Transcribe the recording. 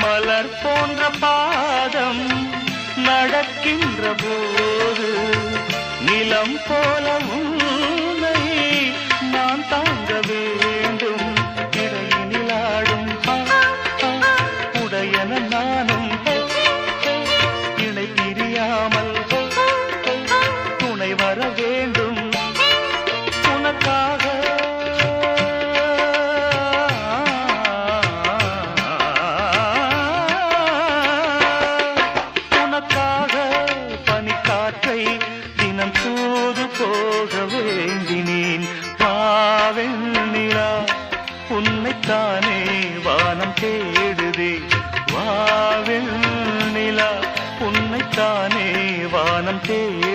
மலர் போன்ற பாதம் நடக்கின்ற போது நிலம் போல உன்னை நான் தாங்க வேண்டும். இடையினில் ஆடும் உடையன நானும் இணை பிரியாமல் துணை வர வேண்டும். உனக்காக பனிக்காற்றை தினம் தூது போக வேண்டினேன். வாவெண்ணிலா உன்னைத்தானே வானம் தேடுதே. வாவெண்ணிலா உன்னைத்தானே வானம் தேடுதே.